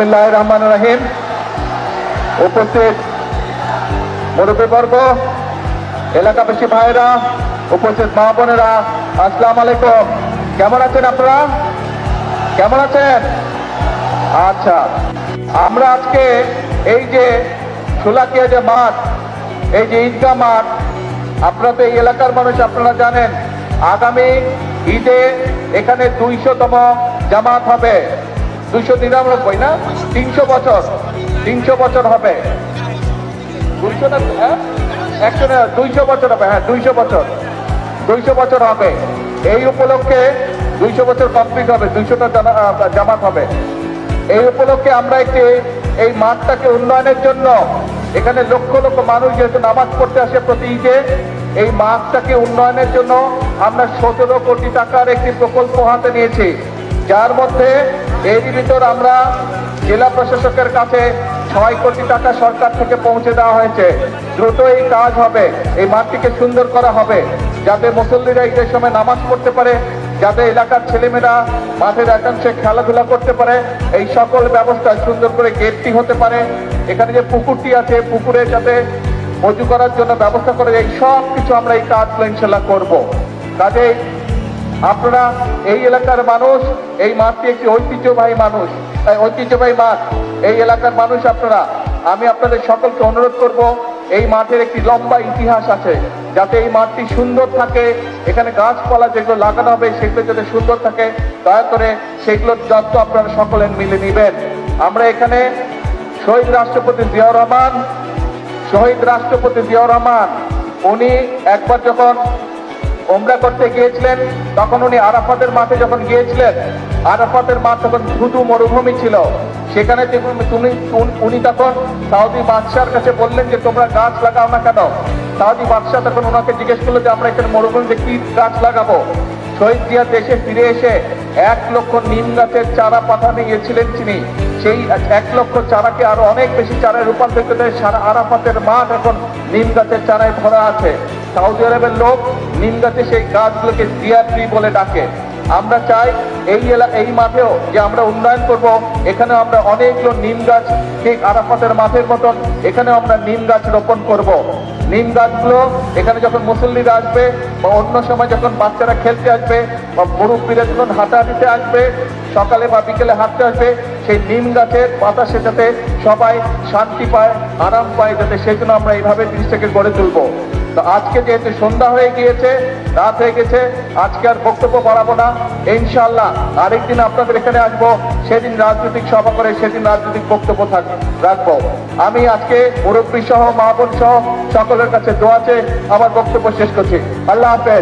বিসমিল্লাহির রহমানির রহিম। উপস্থিত মুরব্বীবর্গ, এলাকাবাসী ভাইরা, উপস্থিত মা বোনেরা, আসসালামু আলাইকুম। কেমন আছেন আপনারা? কেমন আছেন? আচ্ছা, আমরা আজকে এই যে শোলাকিয়া যে মাঠ, এই যে ঈদগাহ মাঠ, আপনারা তো এই এলাকার মানুষ, আপনারা জানেন আগামী ঈদে এখানে 200তম জামাত হবে। 299 না, 300 বছর হবে। 200 না, 100 না, 200 বছর হবে। হ্যাঁ, 200 বছর হবে। এই উপলক্ষে 200 বছর কমপ্লিট হবে, 200টা জামাত হবে। এই উপলক্ষে আমরা এই মাঠটাকে উন্নয়নের জন্য, এখানে লক্ষ লক্ষ মানুষ যেহেতু নামাজ পড়তে আসে প্রতি ঈদে, এই মাঠটাকে উন্নয়নের জন্য আমরা 17 কোটি টাকার একটি প্রকল্প হাতে নিয়েছি, যার মধ্যে এরই ভিতর আমরা জেলা প্রশাসকের কাছে 6 কোটি টাকা সরকার থেকে পৌঁছে দেওয়া হয়েছে। দ্রুত এই কাজ হবে, এই মাঠটিকে সুন্দর করা হবে, যাতে মুসল্লিরা ঈদের সময় নামাজ পড়তে পারে, যাতে এলাকার ছেলেমেয়েরা মাঠের একাংশে খেলাধুলা করতে পারে, এই সকল ব্যবস্থা সুন্দর করে গেটটি হতে পারে। এখানে যে পুকুরটি আছে, পুকুরে যাতে অজু করার জন্য ব্যবস্থা করে, এই সব কিছু আমরা এই কাজগুলো ইনশাল্লাহ করবো। কাজে আপনারা এই এলাকার মানুষ, এই মাঠটি একটি ঐতিহ্যবাহী মাঠ, এই এলাকার মানুষ আপনারা, আমি আপনাদের সকলকে অনুরোধ করব, এই মাঠের একটি লম্বা ইতিহাস আছে, যাতে এই মাঠটি সুন্দর থাকে, এখানে গাছপালা যেগুলো লাগানো হবে সেগুলো যাতে সুন্দর থাকে, দয়া করে সেগুলোর যত্ন আপনারা সকলে মিলে নিবেন। আমরা এখানে শহীদ রাষ্ট্রপতি জিয়াউর রহমান উনি একবার যখন ওমরা করতে গিয়েছিলেন, তখন উনি আরাফাতের মাঠে যখন গিয়েছিলেন, আরাফাতের মাঠ তখন শুধু মরুভূমি ছিল। সেখানে উনি তখন সাউদি বাদশার কাছে বললেন যে তোমরা গাছ লাগাও না কেন? সাউদি বাদশাহ তখন ওনাকে জিজ্ঞেস করলো যে আমরা এখানে মরুভূমিতে কি গাছ লাগাবো? শহীদ জিয়া দেশে ফিরে এসে 1 লক্ষ নিম গাছের চারা পাঠানো গিয়েছিলেন তিনি। সেই 1 লক্ষ চারাকে আরো অনেক বেশি চারায় রূপান্তরিত করে সারা আরাফাতের মাঠ এখন নিম গাছের চারায় ভরা আছে। সৌদি আরবের লোক নিম গাছে সেই গাছগুলোকে জিয়া ট্রি বলে ডাকে। আমরা চাই এই মাঠেও যে আমরা উন্নয়ন করব, এখানে আমরা অনেকগুলো নিম গাছ, ঠিক আরাফাতের মাঠের মতন এখানেও আমরা নিম গাছ রোপণ করব। নিম গাছগুলো এখানে যখন মুসল্লিরা আসবে, বা অন্য সময় যখন বাচ্চারা খেলতে আসবে, বা মুরব্বীরা যখন হাঁটাহাঁটিতে আসবে, সকালে বা বিকেলে হাঁটতে আসবে, সেই নিম গাছের বাতাসে যাতে সবাই শান্তি পায়, আরাম পায়, যাতে সেজন্য আমরা এইভাবে জিনিসটাকে গড়ে তুলবো। তো আজকে যেহেতু সন্ধ্যা হয়ে গিয়েছে, রাত হয়ে গেছে, আজকে আর বক্তব্য বাড়াবো না। ইনশাআল্লাহ আরেকদিন আপনাদের এখানে আসবো, সেদিন রাজনৈতিক সভা করে সেদিন রাজনৈতিক বক্তব্য রাখবো। আমি আজকে মুরব্বী সহ, মা বোন সহ সকলের কাছে দোয়া চেয়ে আমার বক্তব্য শেষ করছি। আল্লাহ হাফেজ।